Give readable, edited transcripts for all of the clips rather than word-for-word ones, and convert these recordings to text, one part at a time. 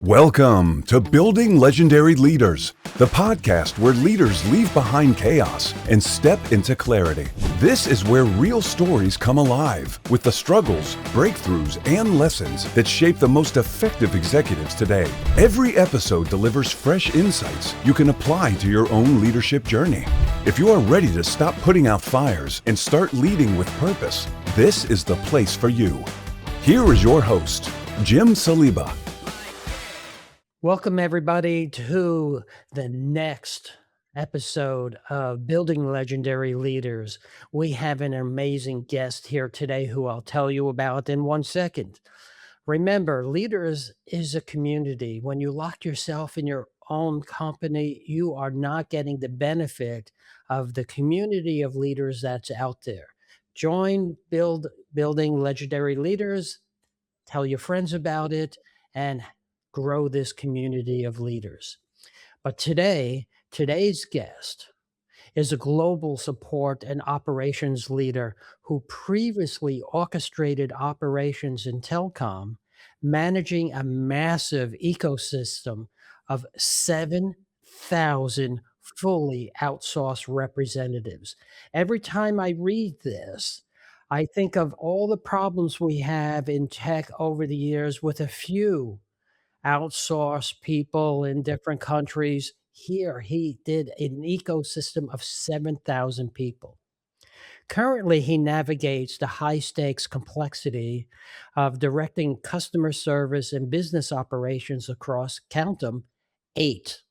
Welcome to Building Legendary Leaders, the podcast where leaders leave behind chaos and step into clarity. This is where real stories come alive with the struggles, breakthroughs, and lessons that shape the most effective executives today. Every episode delivers fresh insights you can apply to your own leadership journey. If you are ready to stop putting out fires and start leading with purpose, this is the place for you. Here is your host, Jim Saliba. Welcome, everybody, to the next episode of Building Legendary Leaders. We have an amazing guest here today who I'll tell you about in 1 second. Remember, leaders is a community. When you lock yourself in your own company, you are not getting the benefit of the community of leaders that's out there. Join Building Legendary Leaders, tell your friends about it, and grow this community of leaders. But today's guest is a global support and operations leader who previously orchestrated operations in telecom, managing a massive ecosystem of 7,000 fully outsourced representatives. Every time I read this, I think of all the problems we have in tech over the years with a few outsource people in different countries. Here, he did an ecosystem of 7,000 people. Currently, he navigates the high stakes complexity of directing customer service and business operations across, count them, eight,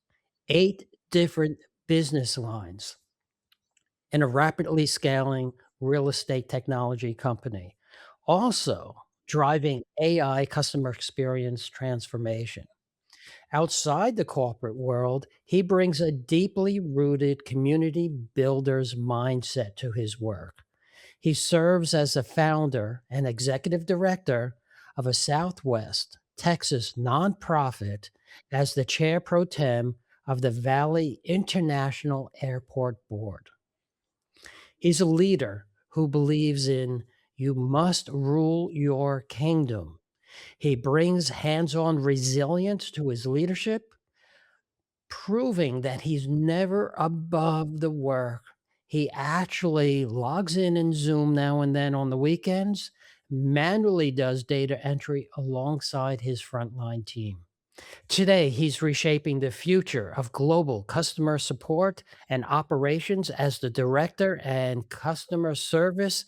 eight different business lines in a rapidly scaling real estate technology company. Also, driving AI customer experience transformation. Outside the corporate world, he brings a deeply rooted community builder's mindset to his work. He serves as a founder and executive director of a Southwest Texas nonprofit as the chair pro tem of the Valley International Airport Board. He's a leader who believes in you must rule your kingdom. He brings hands on resilience to his leadership, proving that he's never above the work. He actually logs in Zoom now and then on the weekends, manually does data entry alongside his frontline team. Today, he's reshaping the future of global customer support and operations as the director and customer service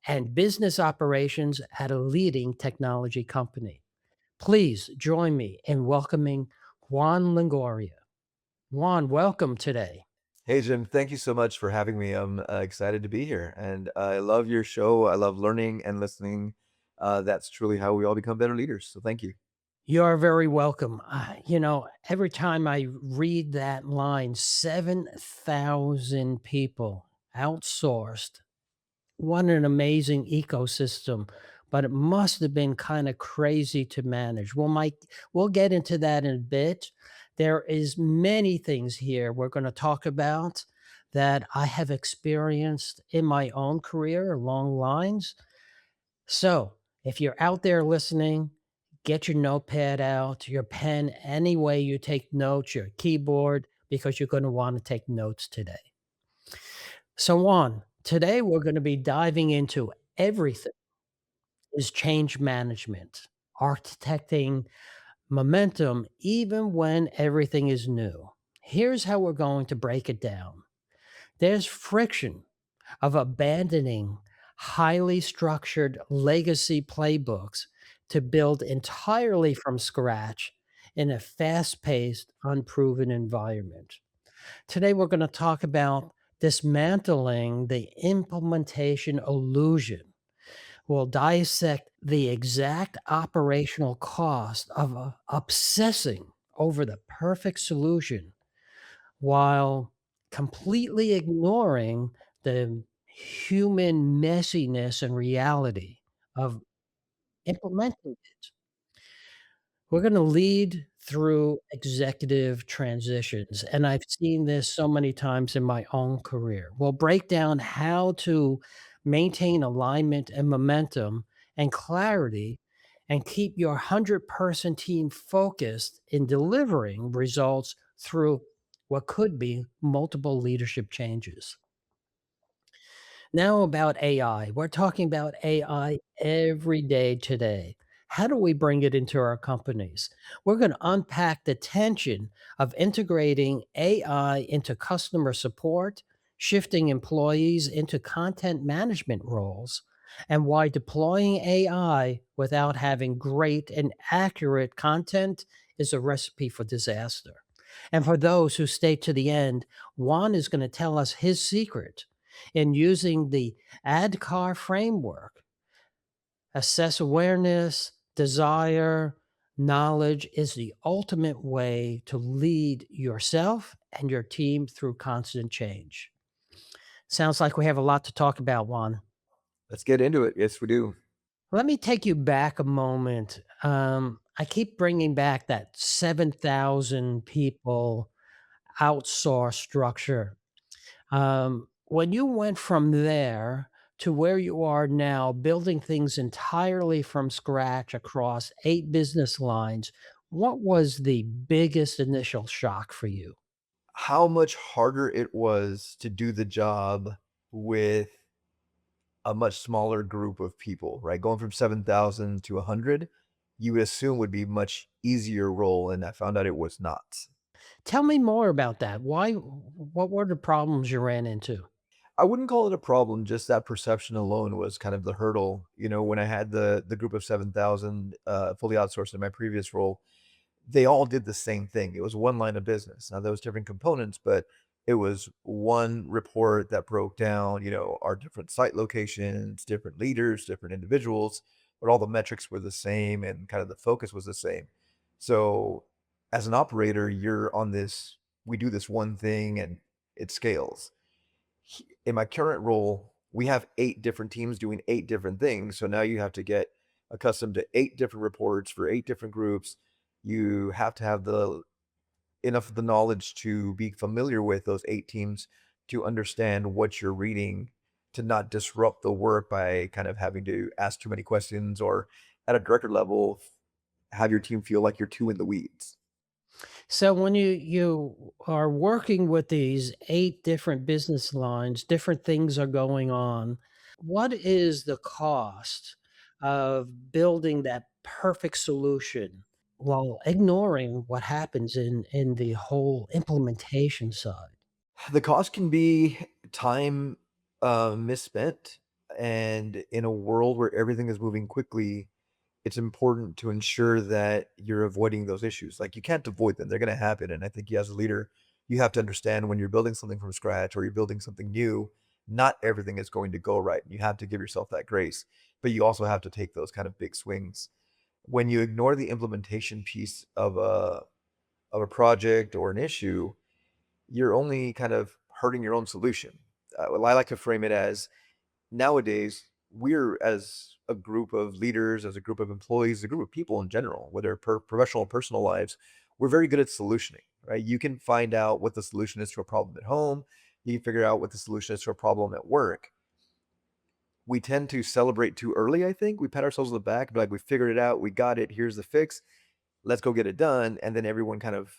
and business operations at a leading technology company. Please join me in welcoming Juan Longoria. Juan, welcome today. Hey, Jim, thank you so much for having me. I'm excited to be here. And I love your show. I love learning and listening. That's truly how we all become better leaders. So thank you. You're very welcome. Every time I read that line, 7,000 people outsourced. What an amazing ecosystem, but it must have been kind of crazy to manage. Well, Mike, we'll get into that in a bit. There is many things here we're going to talk about that I have experienced in my own career along lines. So, if you're out there listening, get your notepad out, your pen, any way you take notes, your keyboard, because you're going to want to take notes today. So, Juan, today we're going to be diving into everything is change management, architecting momentum, even when everything is new. Here's how we're going to break it down. There's friction of abandoning highly structured legacy playbooks to build entirely from scratch in a fast paced, unproven environment. Today, we're going to talk about dismantling the implementation illusion. We'll dissect the exact operational cost of obsessing over the perfect solution while completely ignoring the human messiness and reality of implementing it. We're going to lead through executive transitions, and I've seen this so many times in my own career. We'll break down how to maintain alignment and momentum and clarity and keep your 100-person team focused in delivering results through what could be multiple leadership changes. Now, about AI. We're talking about AI every day today. How do we bring it into our companies? We're going to unpack the tension of integrating AI into customer support, shifting employees into content management roles, and why deploying AI without having great and accurate content is a recipe for disaster. And for those who stay to the end, Juan is going to tell us his secret in using the ADKAR framework. Assess awareness, desire, knowledge is the ultimate way to lead yourself and your team through constant change. Sounds like we have a lot to talk about, Juan. Let's get into it. Yes, we do. Let me take you back a moment. I keep bringing back that 7,000 people outsource structure. When you went from there to where you are now, building things entirely from scratch across 8 business lines, what was the biggest initial shock for you? How much harder it was to do the job with a much smaller group of people, right? Going from 7,000 to 100, you would assume would be much easier role, and I found out it was not. Tell me more about that. Why what were the problems you ran into? I wouldn't call it a problem, just that perception alone was kind of the hurdle. You know, when I had the group of 7,000 fully outsourced in my previous role, they all did the same thing. It was one line of business. Now there was different components, but it was one report that broke down, our different site locations, different leaders, different individuals, but all the metrics were the same and kind of the focus was the same. So as an operator, you're on this, we do this one thing and it scales. In my current role, we have 8 different teams doing 8 different things. So now you have to get accustomed to 8 different reports for 8 different groups. You have to have the enough of the knowledge to be familiar with those 8 teams to understand what you're reading, to not disrupt the work by kind of having to ask too many questions or at a director level, have your team feel like you're too in the weeds. So when you are working with these 8 different business lines, different things are going on. What is the cost of building that perfect solution while ignoring what happens in the whole implementation side? The cost can be time misspent. And in a world where everything is moving quickly, it's important to ensure that you're avoiding those issues. Like you can't avoid them. They're going to happen. And I think you as a leader, you have to understand when you're building something from scratch or you're building something new, not everything is going to go right. You have to give yourself that grace, but you also have to take those kind of big swings. When you ignore the implementation piece of a project or an issue, you're only kind of hurting your own solution. Well, I like to frame it as nowadays we're as a group of leaders, as a group of employees, a group of people in general, whether professional or personal lives, we're very good at solutioning, right? You can find out what the solution is to a problem at home. You can figure out what the solution is to a problem at work. We tend to celebrate too early, I think. We pat ourselves on the back, be like, we figured it out, we got it, here's the fix, let's go get it done. And then everyone kind of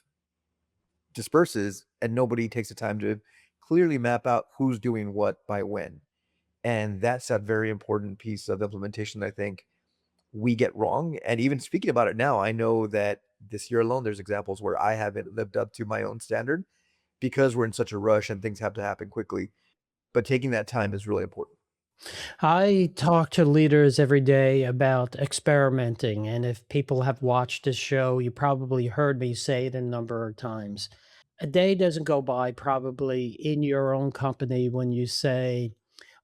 disperses and nobody takes the time to clearly map out who's doing what by when. And that's a very important piece of implementation I think we get wrong. And even speaking about it now, I know that this year alone, there's examples where I haven't lived up to my own standard because we're in such a rush and things have to happen quickly. But taking that time is really important. I talk to leaders every day about experimenting, and if people have watched this show, you probably heard me say it a number of times. A day doesn't go by probably in your own company when you say,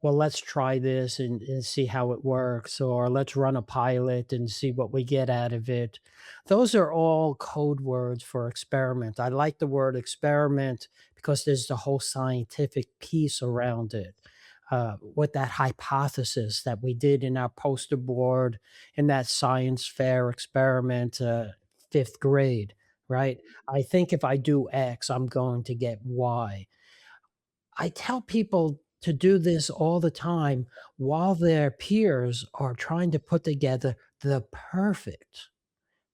well, let's try this and see how it works, or let's run a pilot and see what we get out of it. Those are all code words for experiment. I like the word experiment because there's the whole scientific piece around it. With that hypothesis that we did in our poster board in that science fair experiment, fifth grade, right? I think if I do X, I'm going to get Y. I tell people to do this all the time while their peers are trying to put together the perfect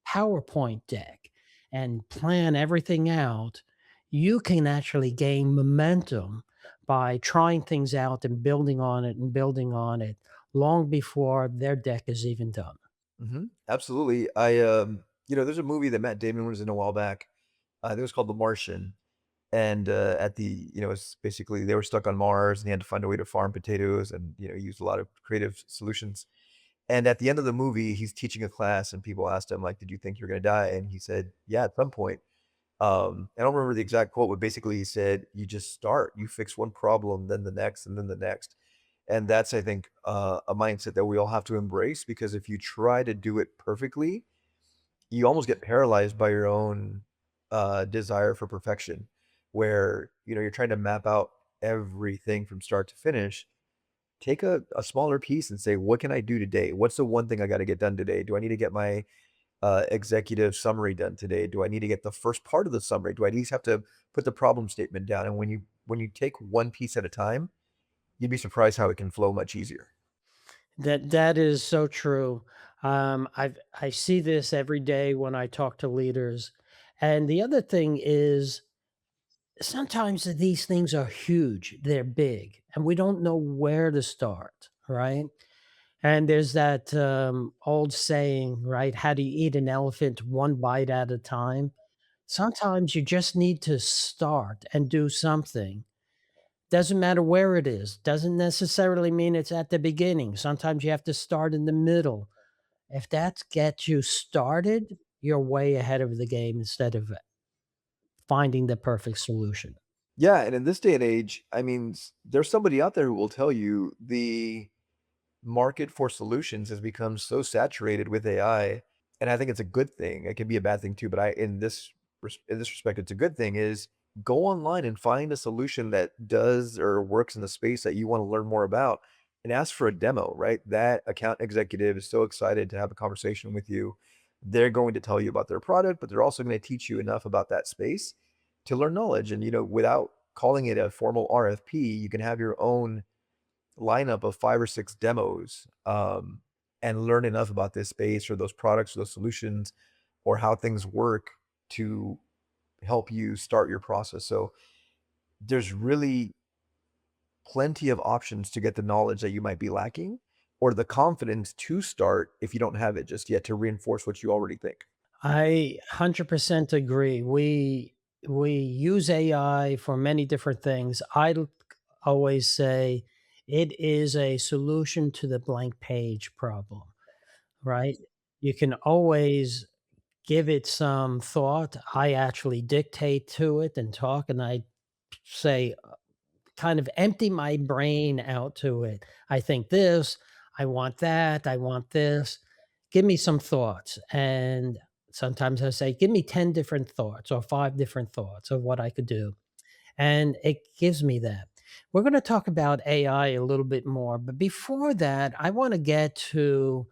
PowerPoint deck and plan everything out, you can actually gain momentum by trying things out and building on it long before their deck is even done. Absolutely. There's a movie that Matt Damon was in a while back. I think it was called The Martian. And it's basically they were stuck on Mars and he had to find a way to farm potatoes and, use a lot of creative solutions. And at the end of the movie, he's teaching a class and people asked him, like, did you think you're going to die? And he said, yeah, at some point. I don't remember the exact quote, but basically he said, you just start, you fix one problem, then the next, and then the next. And that's, I think, a mindset that we all have to embrace because if you try to do it perfectly, you almost get paralyzed by your own desire for perfection, where you're trying to map out everything from start to finish. Take a smaller piece and say, what can I do today? What's the one thing I got to get done today? Do I need to get my executive summary done today? Do I need to get the first part of the summary? Do I at least have to put the problem statement down? And when you take one piece at a time, you'd be surprised how it can flow much easier. That is so true. I see this every day when I talk to leaders. And the other thing is sometimes these things are huge, they're big, and we don't know where to start, right? And there's that old saying, right? How do you eat an elephant one bite at a time? Sometimes you just need to start and do something. Doesn't matter where it is, doesn't necessarily mean it's at the beginning. Sometimes you have to start in the middle. If that gets you started, you're way ahead of the game instead of finding the perfect solution. Yeah, and in this day and age, I mean, there's somebody out there who will tell you the market for solutions has become so saturated with AI, and I think it's a good thing. It can be a bad thing too, but in this respect, it's a good thing. Is go online and find a solution that does or works in the space that you want to learn more about, and ask for a demo. Right, that account executive is so excited to have a conversation with you. They're going to tell you about their product, but they're also going to teach you enough about that space to learn knowledge. And without calling it a formal RFP, you can have your own lineup of 5 or 6 demos, and learn enough about this space or those products or those solutions or how things work to help you start your process. So there's really plenty of options to get the knowledge that you might be lacking or the confidence to start if you don't have it just yet to reinforce what you already think. I 100% agree. We use AI for many different things. Always say it is a solution to the blank page problem, right? You can always give it some thought. I actually dictate to it and talk, and I say, kind of empty my brain out to it. I think this, I want that, I want this. Give me some thoughts. And sometimes I say, give me 10 different thoughts or 5 different thoughts of what I could do. And it gives me that. We're going to talk about AI a little bit more. But before that, I want to get to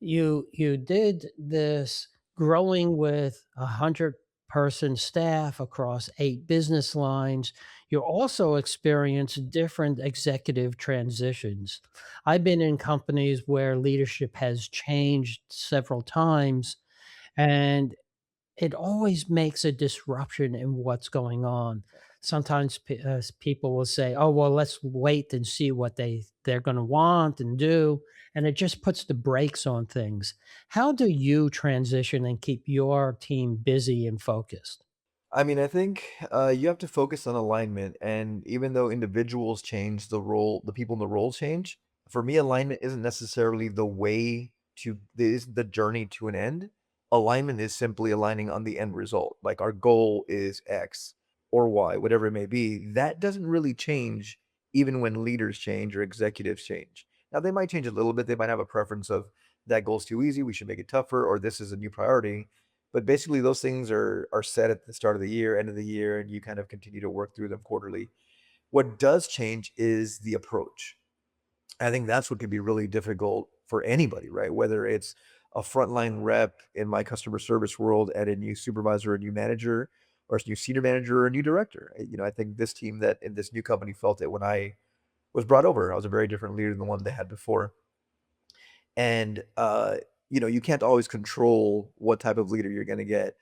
you did this growing with 100-person staff across 8 business lines. You also experienced different executive transitions. I've been in companies where leadership has changed several times, and it always makes a disruption in what's going on. Sometimes people will say, "Oh, well, let's wait and see what they're going to want and do," and it just puts the brakes on things. How do you transition and keep your team busy and focused? I mean, I think you have to focus on alignment. And even though individuals change, the people in the role change. For me, alignment isn't necessarily the way to, is the journey to an end. Alignment is simply aligning on the end result. Like our goal is X or Y, whatever it may be. That doesn't really change even when leaders change or executives change. Now, they might change a little bit. They might have a preference of that goal's too easy, we should make it tougher, or this is a new priority, but basically, those things are set at the start of the year, end of the year, and you kind of continue to work through them quarterly. What does change is the approach. I think that's what can be really difficult for anybody, right? Whether it's a frontline rep in my customer service world at a new supervisor, a new manager, or a new senior manager, or a new director. I think this team that in this new company felt it when I was brought over. I was a very different leader than the one they had before. And you can't always control what type of leader you're going to get.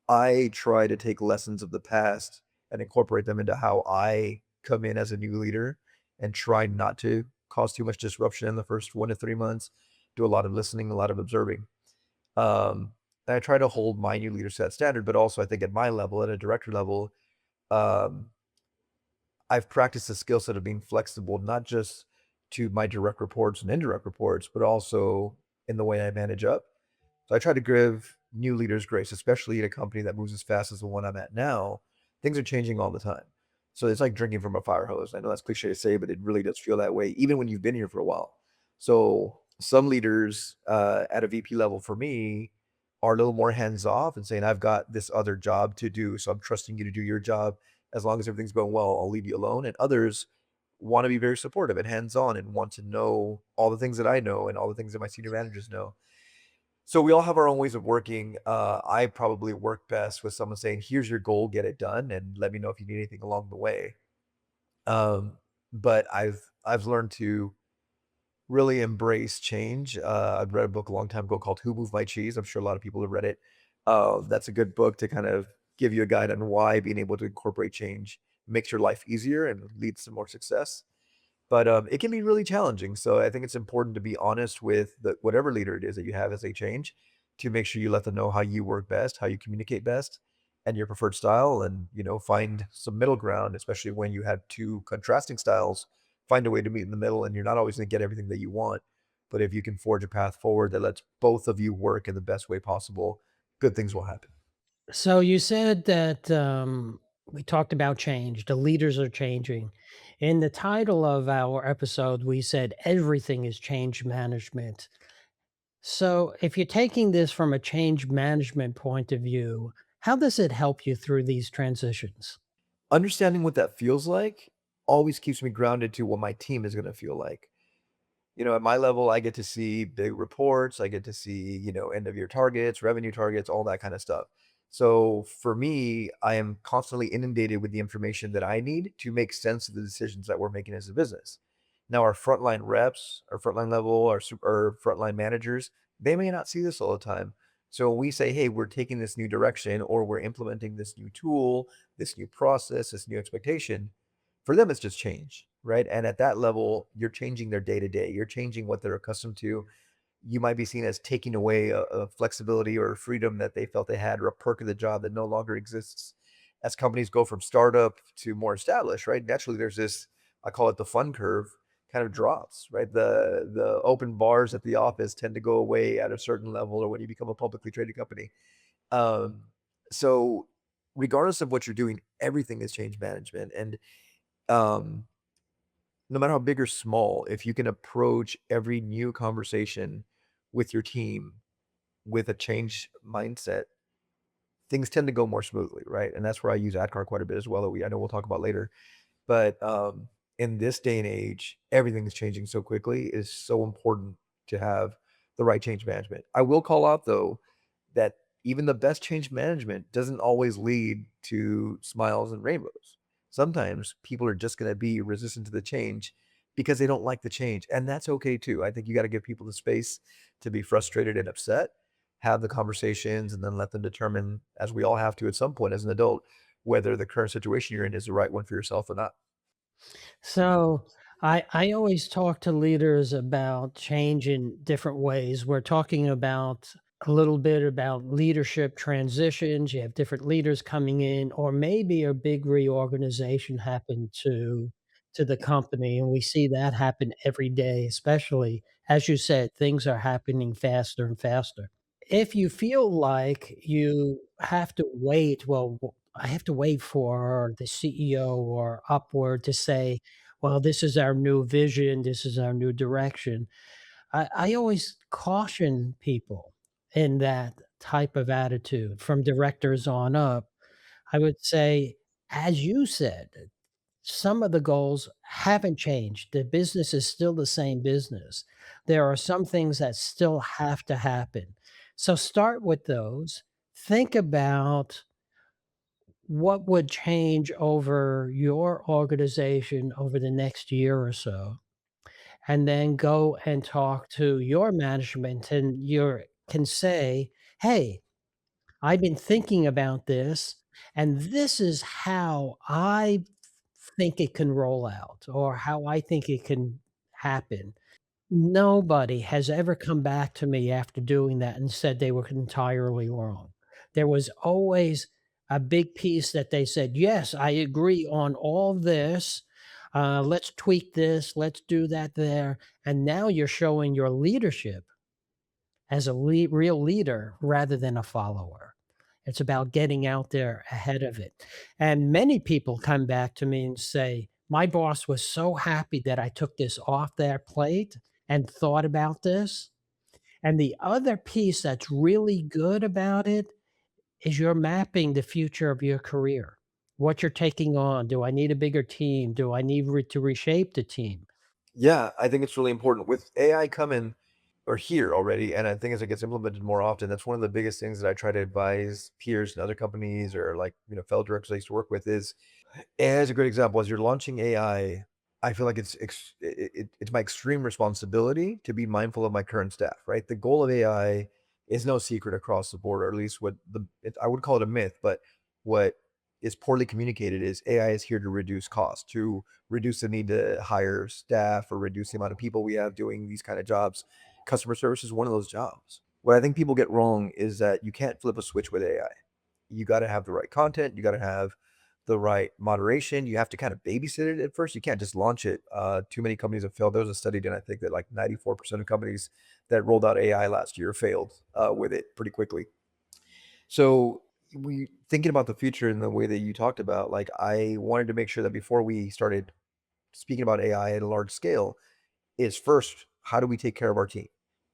I try to take lessons of the past and incorporate them into how I come in as a new leader and try not to cause too much disruption in the first 1 to 3 months. Do a lot of listening, a lot of observing. Um, and I try to hold my new leaders to that standard, but also I think at my level, at a director level, um, I've practiced the skill set of being flexible, not just to my direct reports and indirect reports, but also in the way I manage up. So I try to give new leaders grace, especially in a company that moves as fast as the one I'm at now. Things are changing all the time. So it's like drinking from a fire hose. I know that's cliche to say, but it really does feel that way, even when you've been here for a while. So some leaders at a VP level for me are a little more hands off and saying, I've got this other job to do. So I'm trusting you to do your job. As long as everything's going well, I'll leave you alone. And others want to be very supportive and hands on and want to know all the things that I know and all the things that my senior managers know. So we all have our own ways of working. I probably work best with someone saying, "Here's your goal, get it done, and let me know if you need anything along the way." Um, but I've learned to really embrace change. I've read a book a long time ago called "Who Moved My Cheese." I'm sure a lot of people have read it. That's a good book to kind of give you a guide on why being able to incorporate change makes your life easier and leads to more success. But, it can be really challenging, so I think it's important to be honest with the whatever leader it is that you have as they change, to make sure you let them know how you work best, how you communicate best, and your preferred style, and, find some middle ground, especially when you have 2 contrasting styles, find a way to meet in the middle, and you're not always gonna get everything that you want, but if you can forge a path forward that lets both of you work in the best way possible, good things will happen. So you said that we talked about change, the leaders are changing. In the title of our episode, we said everything is change management. So if you're taking this from a change management point of view, how does it help you through these transitions? Understanding what that feels like always keeps me grounded to what my team is gonna feel like. At my level, I get to see big reports. I get to see, end of year targets, revenue targets, all that kind of stuff. So for me, I am constantly inundated with the information that I need to make sense of the decisions that we're making as a business. Now, our frontline reps, our frontline level, our frontline managers, they may not see this all the time. So when we say, hey, we're taking this new direction or we're implementing this new tool, this new process, this new expectation, for them, it's just change, right? And at that level, you're changing their day to day. You're changing what they're accustomed to. You might be seen as taking away a flexibility or a freedom that they felt they had, or a perk of the job that no longer exists. As companies go from startup to more established, right? Naturally, there's this, I call it the fun curve, kind of drops, right? The open bars at the office tend to go away at a certain level, or when you become a publicly traded company. Um, so regardless of what you're doing, everything is change management. And um, no matter how big or small, if you can approach every new conversation with your team with a change mindset, things tend to go more smoothly, right? And that's where I use ADKAR quite a bit as well, that I know we'll talk about later. But in this day and age, everything is changing so quickly. It is so important to have the right change management. I will call out though that even the best change management doesn't always lead to smiles and rainbows. Sometimes people are just going to be resistant to the change because they don't like the change. And that's okay too. I think you got to give people the space to be frustrated and upset, have the conversations, and then let them determine, as we all have to at some point as an adult, whether the current situation you're in is the right one for yourself or not. So I always talk to leaders about change in different ways. We're talking about a little bit about leadership transitions. You have different leaders coming in, or maybe a big reorganization happened to the company. And we see that happen every day, especially as you said, things are happening faster and faster. If you feel like you have to wait, well, I have to wait for the CEO or upward to say, well, this is our new vision, this is our new direction. I always caution people in that type of attitude from directors on up. I would say, as you said, some of the goals haven't changed. The business is still the same business. There are some things that still have to happen. So start with those. Think about what would change over your organization over the next year or so, and then go and talk to your management and your can say, hey, I've been thinking about this, and this is how I think it can roll out or how I think it can happen. Nobody has ever come back to me after doing that and said they were entirely wrong. There was always a big piece that they said, "Yes, I agree on all this. Let's tweak this. Let's do that there." And now you're showing your leadership as a real leader rather than a follower. It's about getting out there ahead of it. And many people come back to me and say, my boss was so happy that I took this off their plate and thought about this. And the other piece that's really good about it is you're mapping the future of your career. What you're taking on. Do I need a bigger team? Do I need to reshape the team? Yeah, I think it's really important with AI coming or here already, and I think as it gets implemented more often, that's one of the biggest things that I try to advise peers and other companies or like, fellow directors I used to work with is as a great example, as you're launching I feel like it's my extreme responsibility to be mindful of my current staff, right? The goal of AI is no secret across the board, or at least I would call it a myth, but what is poorly communicated is AI is here to reduce cost, to reduce the need to hire staff or reduce the amount of people we have doing these kind of jobs. Customer service is one of those jobs. What I think people get wrong is that you can't flip a switch with AI. You got to have the right content. You got to have the right moderation. You have to kind of babysit it at first. You can't just launch it. Too many companies have failed. There was a study done, I think, that like 94% of companies that rolled out AI last year failed with it pretty quickly. So we thinking about the future in the way that you talked about, like I wanted to make sure that before we started speaking about AI at a large scale, is first, how do we take care of our team?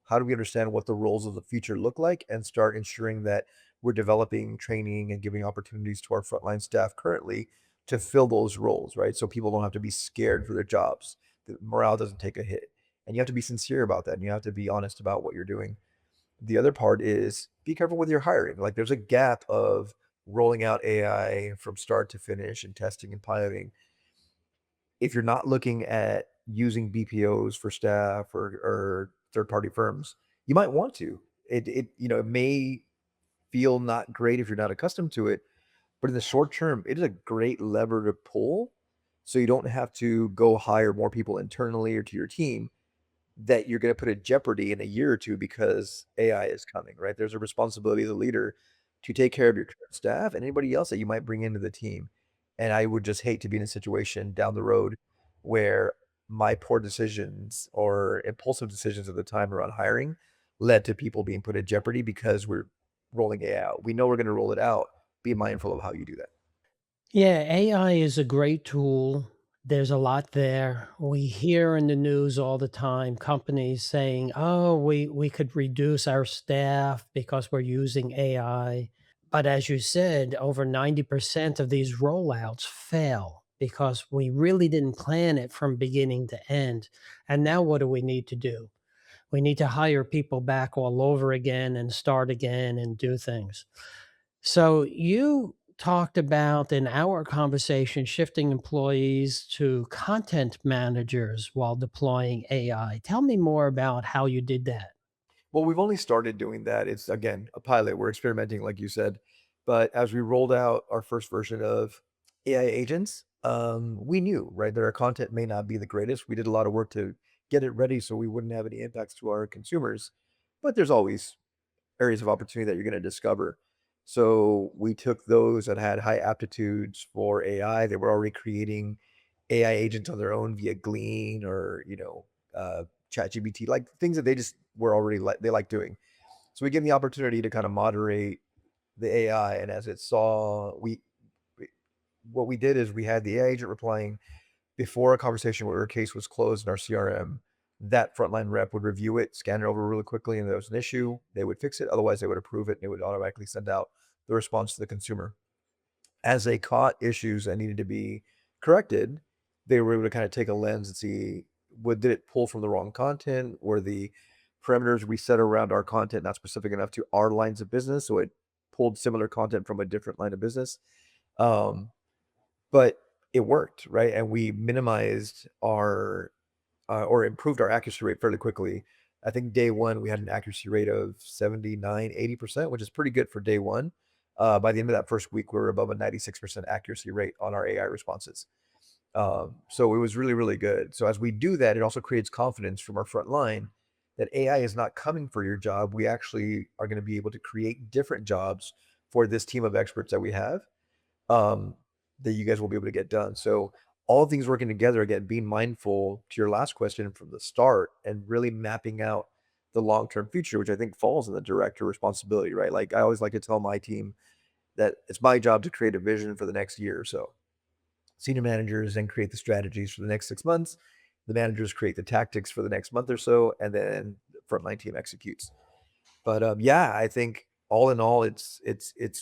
How do we understand what the roles of the future look like and start ensuring that we're developing training and giving opportunities to our frontline staff currently to fill those roles, right? So people don't have to be scared for their jobs. The morale doesn't take a hit. And you have to be sincere about that. And you have to be honest about what you're doing. The other part is be careful with your hiring. Like there's a gap of rolling out AI from start to finish and testing and piloting if you're not looking at using BPOs for staff or third party firms, you might want to. It may feel not great if you're not accustomed to it, but in the short term, it is a great lever to pull. So you don't have to go hire more people internally or to your team that you're going to put in jeopardy in a year or two because AI is coming, right? There's a responsibility as a leader to take care of your current staff and anybody else that you might bring into the team. And I would just hate to be in a situation down the road where my poor decisions or impulsive decisions at the time around hiring led to people being put in jeopardy because we're rolling AI out. We know we're going to roll it out. Be mindful of how you do that. Yeah, AI is a great tool. There's a lot there. We hear in the news all the time companies saying, "Oh, we could reduce our staff because we're using AI." But as you said, over 90% of these rollouts fail because we really didn't plan it from beginning to end. And now what do we need to do? We need to hire people back all over again and start again and do things. So you talked about in our conversation shifting employees to content managers while deploying AI. Tell me more about how you did that. Well, we've only started doing that. It's again a pilot. We're experimenting, like you said. But as we rolled out our first version of AI agents, we knew, right, that our content may not be the greatest. We did a lot of work to get it ready so we wouldn't have any impacts to our consumers. But there's always areas of opportunity that you're going to discover. So we took those that had high aptitudes for AI. They were already creating AI agents on their own via Glean or ChatGPT, like things that they just were already they like doing. So we gave them the opportunity to kind of moderate the AI, and as it saw, what we did is we had the AI agent replying before a conversation where a case was closed in our CRM. That frontline rep would review it, scan it over really quickly, and if there was an issue, they would fix it. Otherwise, they would approve it, and it would automatically send out the response to the consumer. As they caught issues that needed to be corrected, they were able to kind of take a lens and see what did it pull from the wrong content, or the parameters we set around our content not specific enough to our lines of business, so it pulled similar content from a different line of business. Um, but it worked, right? And we minimized our or improved our accuracy rate fairly quickly. I think day one we had an accuracy rate of 79, 80%, which is pretty good for day one. By the end of that first week, we were above a 96% accuracy rate on our AI responses. So it was really, really good. So as we do that, it also creates confidence from our front line that AI is not coming for your job. We actually are going to be able to create different jobs for this team of experts that we have, um, that you guys will be able to get done. So all things working together, again, being mindful to your last question from the start and really mapping out the long-term future, which I think falls in the director responsibility, right? Like I always like to tell my team that it's my job to create a vision for the next year or so. Senior managers then create the strategies for the next 6 months. The managers create the tactics for the next month or so, and then the frontline team executes. But yeah, I think all in all, it's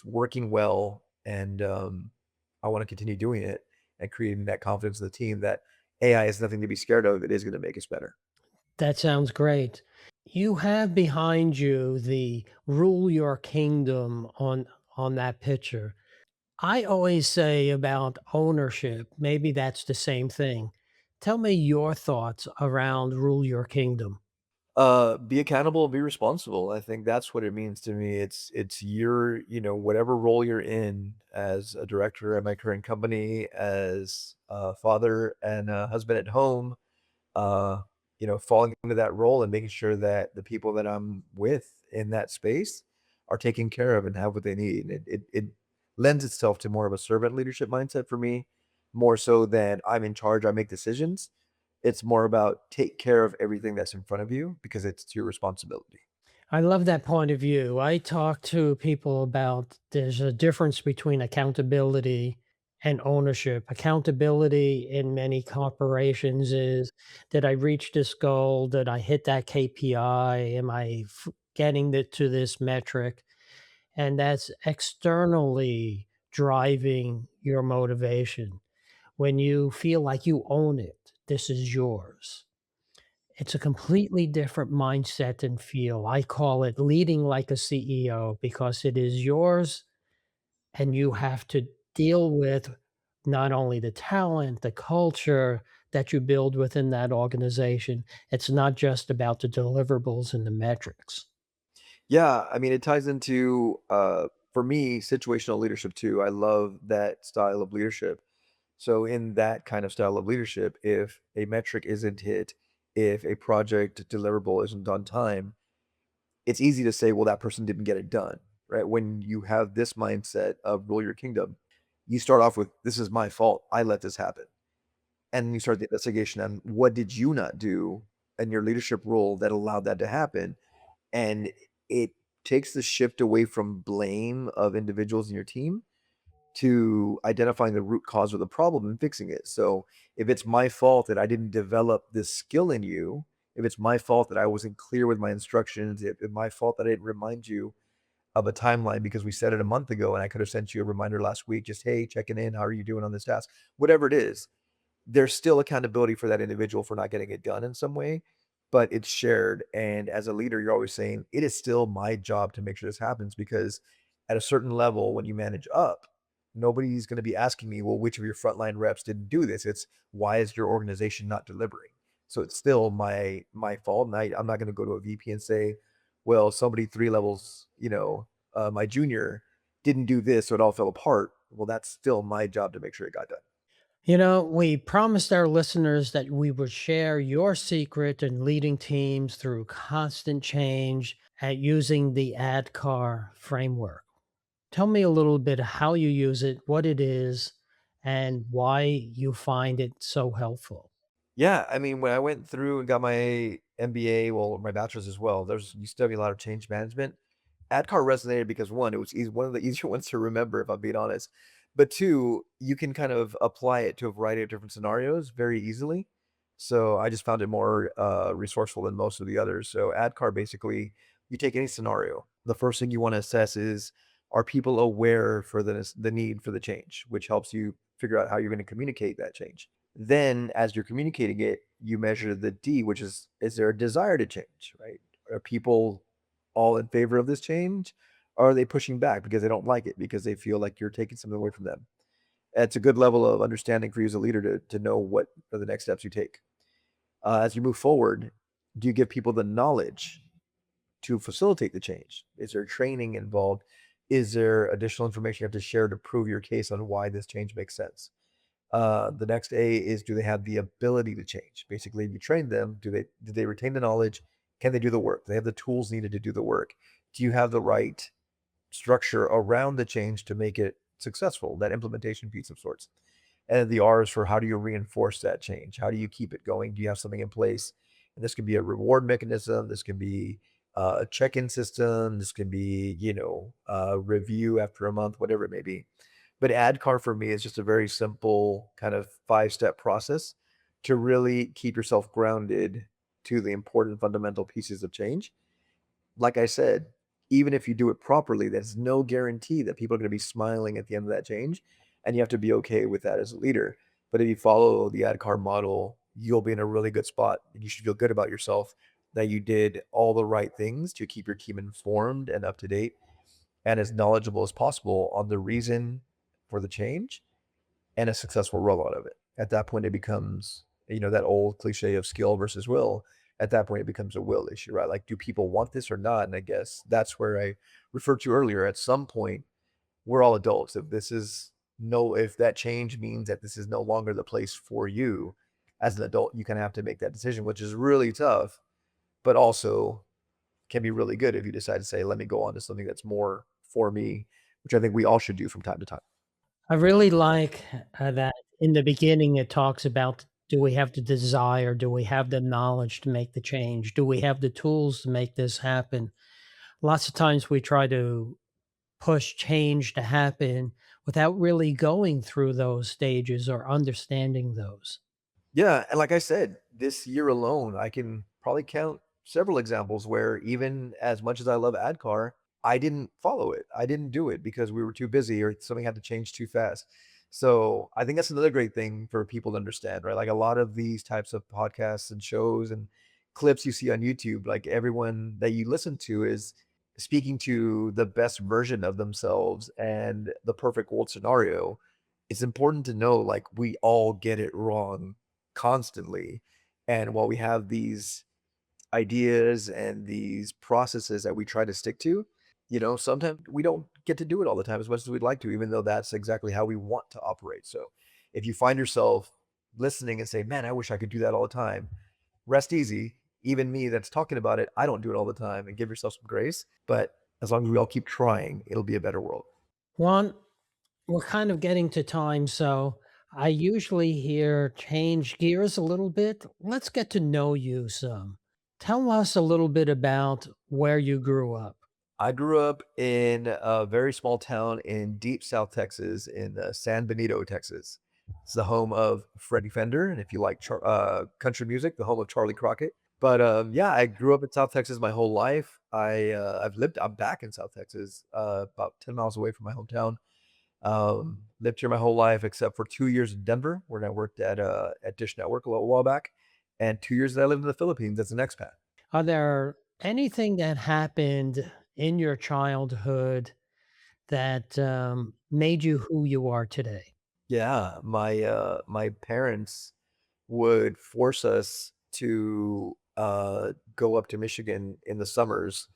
working well, and I want to continue doing it and creating that confidence in the team that AI is nothing to be scared of. It is going to make us better. That sounds great. You have behind you the rule your kingdom on that picture. I always say about ownership, maybe that's the same thing. Tell me your thoughts around rule your kingdom. Be accountable, be responsible. I think that's what it means to me. It's your, whatever role you're in as a director at my current company, as a father and a husband at home, uh, falling into that role and making sure that the people that I'm with in that space are taken care of and have what they need. It lends itself to more of a servant leadership mindset for me, more so than I'm in charge, I make decisions. It's more about take care of everything that's in front of you because it's your responsibility. I love that point of view. I talk to people about there's a difference between accountability and ownership. Accountability in many corporations is, did I reach this goal? Did I hit that KPI? Am I getting to this metric? And that's externally driving your motivation. When you feel like you own it, this is yours. It's a completely different mindset and feel. I call it leading like a CEO because it is yours and you have to deal with not only the talent, the culture that you build within that organization. It's not just about the deliverables and the metrics. Yeah, I mean, it ties into, for me, situational leadership too. I love that style of leadership. So, in that kind of style of leadership, if a metric isn't hit, if a project deliverable isn't on time, it's easy to say, well, that person didn't get it done, right? When you have this mindset of rule your kingdom, you start off with, this is my fault. I let this happen. And you start the investigation on what did you not do in your leadership role that allowed that to happen. And it takes the shift away from blame of individuals in your team to identifying the root cause of the problem and fixing it. So if it's my fault that I didn't develop this skill in you, if it's my fault that I wasn't clear with my instructions, if it's my fault that I didn't remind you of a timeline because we said it a month ago and I could have sent you a reminder last week, just, hey, checking in, how are you doing on this task? Whatever it is, there's still accountability for that individual for not getting it done in some way, but it's shared. And as a leader, you're always saying, it is still my job to make sure this happens because at a certain level, when you manage up, nobody's going to be asking me, well, which of your frontline reps didn't do this? It's why is your organization not delivering? So it's still my fault. And I'm not going to go to a VP and say, well, somebody 3 levels, my junior didn't do this, so it all fell apart. Well, that's still my job to make sure it got done. You know, we promised our listeners that we would share your secret in leading teams through constant change at using the ADKAR framework. Tell me a little bit how you use it, what it is, and why you find it so helpful. Yeah, I mean, when I went through and got my MBA, well, my bachelor's as well, there's you study a lot of change management. ADKAR resonated because one, it was easy, one of the easier ones to remember, if I'm being honest. But two, you can kind of apply it to a variety of different scenarios very easily. So I just found it more resourceful than most of the others. So ADKAR basically, you take any scenario. The first thing you want to assess is, are people aware for the need for the change, which helps you figure out how you're going to communicate that change. Then, as you're communicating it, you measure the D, which is there a desire to change, right? Are people all in favor of this change? Or are they pushing back because they don't like it, because they feel like you're taking something away from them? It's a good level of understanding for you as a leader to know what are the next steps you take. As you move forward, Do you give people the knowledge to facilitate the change? Is there training involved? Is there additional information you have to share to prove your case on why this change makes sense? The next A is, do they have the ability to change? Basically, if you train them, do they retain the knowledge? Can they do the work? Do they have the tools needed to do the work? Do you have the right structure around the change to make it successful? That implementation piece of sorts. And the R is for, how do you reinforce that change? How do you keep it going? Do you have something in place? And this can be a reward mechanism. This can be a check-in system. This can be, a review after a month, whatever it may be. But ADKAR for me is just a very simple kind of 5-step process to really keep yourself grounded to the important fundamental pieces of change. Like I said, even if you do it properly, there's no guarantee that people are going to be smiling at the end of that change. And you have to be okay with that as a leader. But if you follow the ADKAR model, you'll be in a really good spot. And you should feel good about yourself that you did all the right things to keep your team informed and up to date and as knowledgeable as possible on the reason for the change and a successful rollout of it. At that point, it becomes, that old cliche of skill versus will. At that point, it becomes a will issue, right? Like, do people want this or not? And I guess that's where I referred to earlier. At some point, we're all adults. If that change means that this is no longer the place for you as an adult, you kind of have to make that decision, which is really tough, but also can be really good if you decide to say, let me go on to something that's more for me, which I think we all should do from time to time. I really like that in the beginning it talks about, do we have the desire? Do we have the knowledge to make the change? Do we have the tools to make this happen? Lots of times we try to push change to happen without really going through those stages or understanding those. Yeah, and like I said, this year alone, I can probably count several examples where, even as much as I love ADKAR, I didn't follow it. I didn't do it because we were too busy or something had to change too fast. So I think that's another great thing for people to understand, right? Like, a lot of these types of podcasts and shows and clips you see on YouTube, like, everyone that you listen to is speaking to the best version of themselves and the perfect world scenario. It's important to know, like, we all get it wrong constantly. And while we have these ideas and these processes that we try to stick to, sometimes we don't get to do it all the time as much as we'd like to, even though that's exactly how we want to operate. So if you find yourself listening and say, man, I wish I could do that all the time, rest easy. Even me that's talking about it, I don't do it all the time, and give yourself some grace. But as long as we all keep trying, it'll be a better world. Juan, we're kind of getting to time, so I usually hear change gears a little bit. Let's get to know you some. Tell us a little bit about where you grew up. I grew up in a very small town in deep South Texas, in San Benito, Texas. It's the home of Freddie Fender, and if you like country music, the home of Charlie Crockett. But yeah, I grew up in South Texas my whole life. I'm back in South Texas, about 10 miles away from my hometown. Lived here my whole life except for 2 years in Denver, where I worked at Dish Network a little while back, and 2 years that I lived in the Philippines as an expat. Are there anything that happened in your childhood that made you who you are today? Yeah, my parents would force us to go up to Michigan in the summers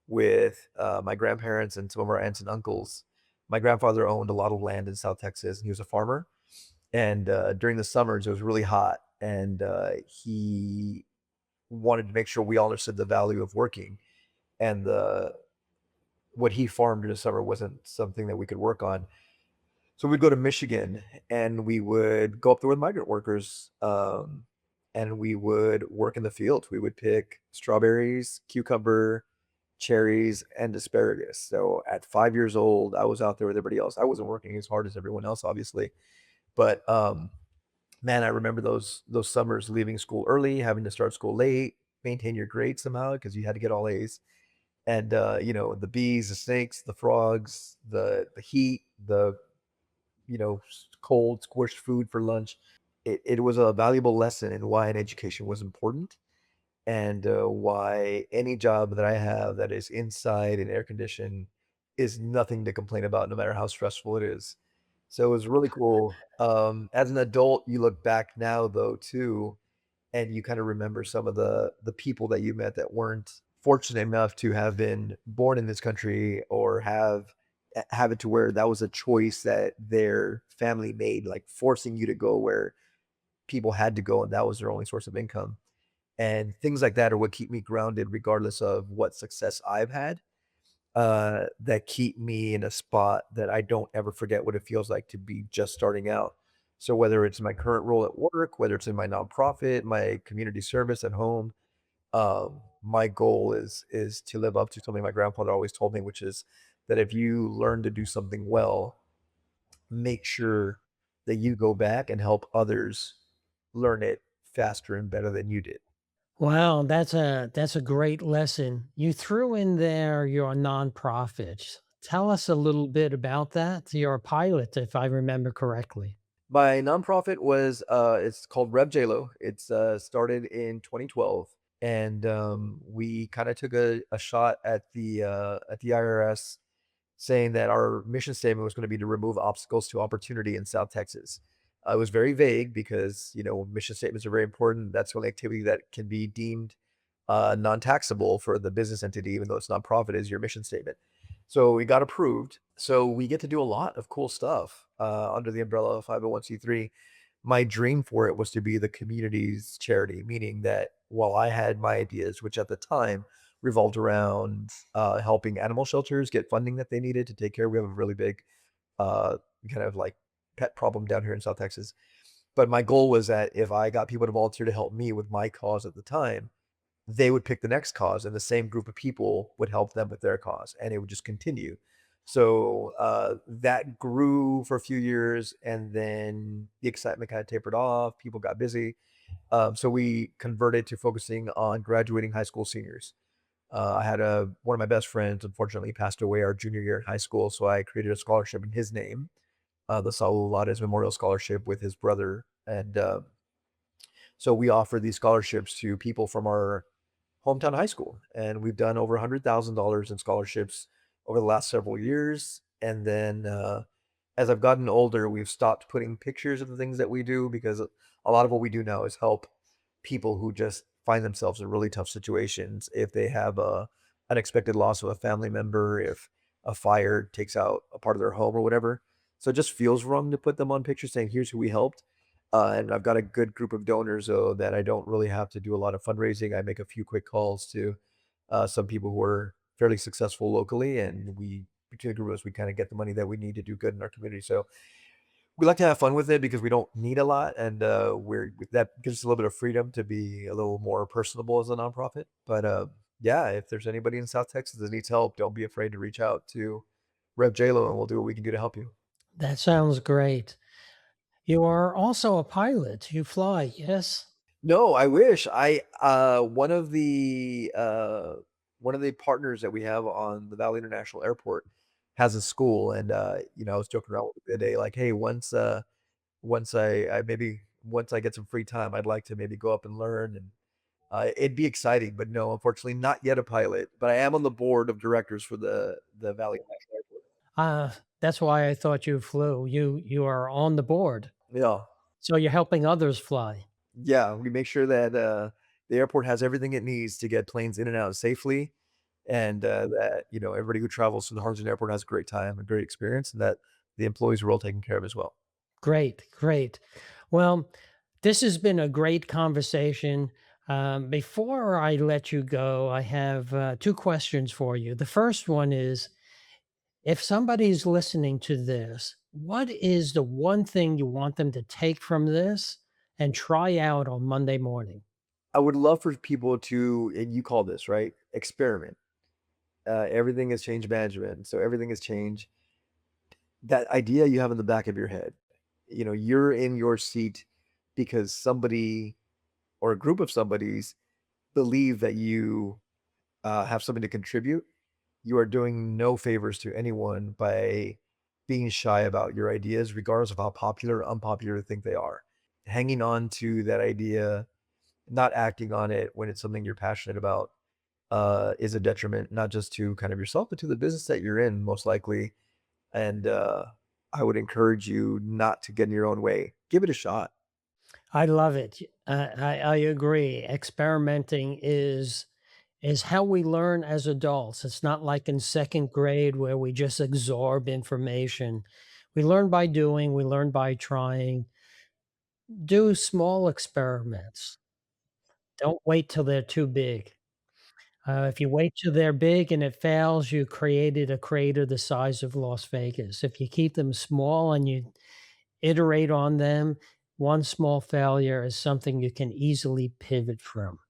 with my grandparents and some of our aunts and uncles. My grandfather owned a lot of land in South Texas, and he was a farmer. And during the summers, it was really hot, and he wanted to make sure we all understood the value of working. And the what he farmed in the summer wasn't something that we could work on. So we'd go to Michigan and we would go up there with migrant workers, and we would work in the fields. We would pick strawberries, cucumber, cherries, and asparagus. So at 5 years old, I was out there with everybody else. I wasn't working as hard as everyone else, obviously, but man, I remember those summers leaving school early, having to start school late, maintain your grades somehow because you had to get all A's. And the bees, the snakes, the frogs, the heat, the cold, squished food for lunch. It was a valuable lesson in why an education was important, and why any job that I have that is inside and air conditioned is nothing to complain about, no matter how stressful it is. So it was really cool. As an adult, you look back now, though, too, and you kind of remember some of the people that you met that weren't fortunate enough to have been born in this country or have it to where that was a choice that their family made, like forcing you to go where people had to go and that was their only source of income. And things like that are what keep me grounded regardless of what success I've had, that keep me in a spot that I don't ever forget what it feels like to be just starting out. So whether it's my current role at work, whether it's in my nonprofit, my community service at home, my goal is to live up to something my grandfather always told me, which is that if you learn to do something well, make sure that you go back and help others learn it faster and better than you did. Wow, that's a great lesson. You threw in there your nonprofit. Tell us a little bit about that. You're a pilot, if I remember correctly. My nonprofit was it's called Rev JLo. It's started in 2012, and we kind of took a shot at the IRS, saying that our mission statement was going to be to remove obstacles to opportunity in South Texas. It was very vague because mission statements are very important. That's the only activity that can be deemed non-taxable for the business entity, even though it's nonprofit, is your mission statement. So we got approved. So we get to do a lot of cool stuff under the umbrella of 501(c)(3). My dream for it was to be the community's charity, meaning that while I had my ideas, which at the time revolved around helping animal shelters get funding that they needed to take care. We have a really big uh, kind of like pet problem down here in South Texas. But my goal was that if I got people to volunteer to help me with my cause at the time, they would pick the next cause and the same group of people would help them with their cause and it would just continue. So that grew for a few years and then the excitement kind of tapered off. People got busy. So we converted to focusing on graduating high school seniors. I had one of my best friends, unfortunately, passed away our junior year in high school. So I created a scholarship in his name, the Saul Lades Memorial Scholarship with his brother. And so we offer these scholarships to people from our hometown high school. And we've done over $100,000 in scholarships over the last several years. And then as I've gotten older, we've stopped putting pictures of the things that we do because a lot of what we do now is help people who just find themselves in really tough situations. If they have a unexpected loss of a family member, if a fire takes out a part of their home or whatever. So it just feels wrong to put them on pictures saying, here's who we helped. And I've got a good group of donors, though, that I don't really have to do a lot of fundraising. I make a few quick calls to some people who are fairly successful locally, and between the group of us, we kind of get the money that we need to do good in our community. So we like to have fun with it because we don't need a lot, and that gives us a little bit of freedom to be a little more personable as a nonprofit. But yeah, if there's anybody in South Texas that needs help, don't be afraid to reach out to Rev JLo, and we'll do what we can do to help you. That sounds great. You are also a pilot. You fly, yes? No, I wish. One of the partners that we have on the Valley International Airport has a school, and I was joking around with the day, like, hey, once I maybe once I get some free time, I'd like to maybe go up and learn, and it'd be exciting. But no, unfortunately, not yet a pilot. But I am on the board of directors for the Valley International Airport. That's why I thought you flew. You are on the board. Yeah, So you're helping others fly. yeah, we make sure that the airport has everything it needs to get planes in and out safely, and that everybody who travels to the Harlingen Airport has a great time, a great experience, and that the employees are well taken care of as well. Great, great. Well, this has been a great conversation. Before I let you go, I have two questions for you. The first one is, if somebody's listening to this, what is the one thing you want them to take from this and try out on Monday morning? I would love for people to, and you call this right, experiment. Everything is change management, so everything is change. That idea you have in the back of your head, you're in your seat because somebody or a group of somebody's believe that you have something to contribute. You are doing no favors to anyone by being shy about your ideas, regardless of how popular or unpopular you think they are. Hanging on to that idea, not acting on it when it's something you're passionate about, is a detriment, not just to kind of yourself, but to the business that you're in, most likely. And I would encourage you not to get in your own way. Give it a shot. I love it. I agree. Experimenting is how we learn as adults. It's not like in second grade where we just absorb information. We learn by doing, we learn by trying. Do small experiments. Don't wait till they're too big. If you wait till they're big and it fails, you created a crater the size of Las Vegas. If you keep them small and you iterate on them, one small failure is something you can easily pivot from.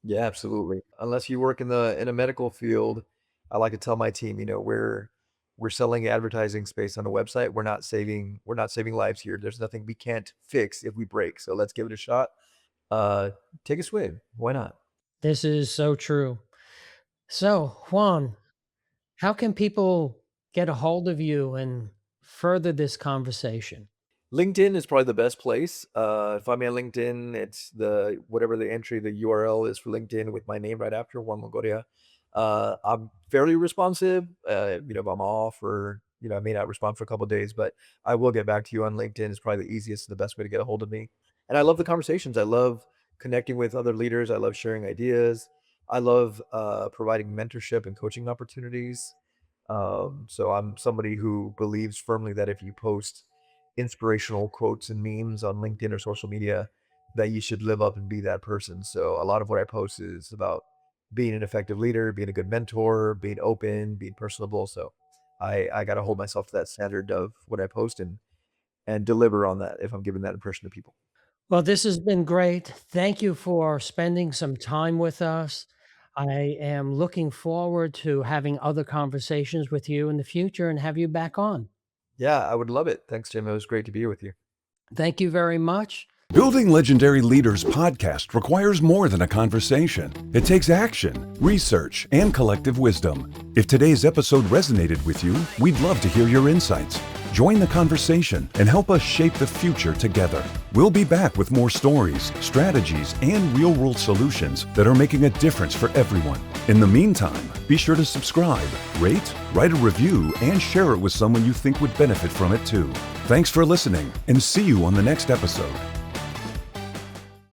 Yeah, absolutely. Unless you work in a medical field, I like to tell my team, we're selling advertising space on a website. We're not saving lives here. There's nothing we can't fix if we break. So let's give it a shot. Uh, Take a swing. Why not? This is so true. So, Juan, how can people get a hold of you and further this conversation? LinkedIn is probably the best place. Find me on LinkedIn. It's the whatever the URL is for LinkedIn with my name right after, Juan Longoria. I'm fairly responsive. If I'm off or I may not respond for a couple of days, but I will get back to you on LinkedIn. It's probably the easiest and the best way to get a hold of me. And I love the conversations. I love connecting with other leaders. I love sharing ideas. I love providing mentorship and coaching opportunities. So I'm somebody who believes firmly that if you post inspirational quotes and memes on LinkedIn or social media, that you should live up and be that person. So a lot of what I post is about being an effective leader, being a good mentor, being open, being personable. So I got to hold myself to that standard of what I post and deliver on that if I'm giving that impression to people. Well, this has been great. Thank you for spending some time with us. I am looking forward to having other conversations with you in the future and have you back on. Yeah, I would love it. Thanks, Jim. It was great to be here with you. Thank you very much. Building Legendary Leaders podcast requires more than a conversation. It takes action, research, and collective wisdom. If today's episode resonated with you, we'd love to hear your insights. Join the conversation and help us shape the future together. We'll be back with more stories, strategies, and real-world solutions that are making a difference for everyone. In the meantime, be sure to subscribe, rate, write a review, and share it with someone you think would benefit from it too. Thanks for listening, and see you on the next episode.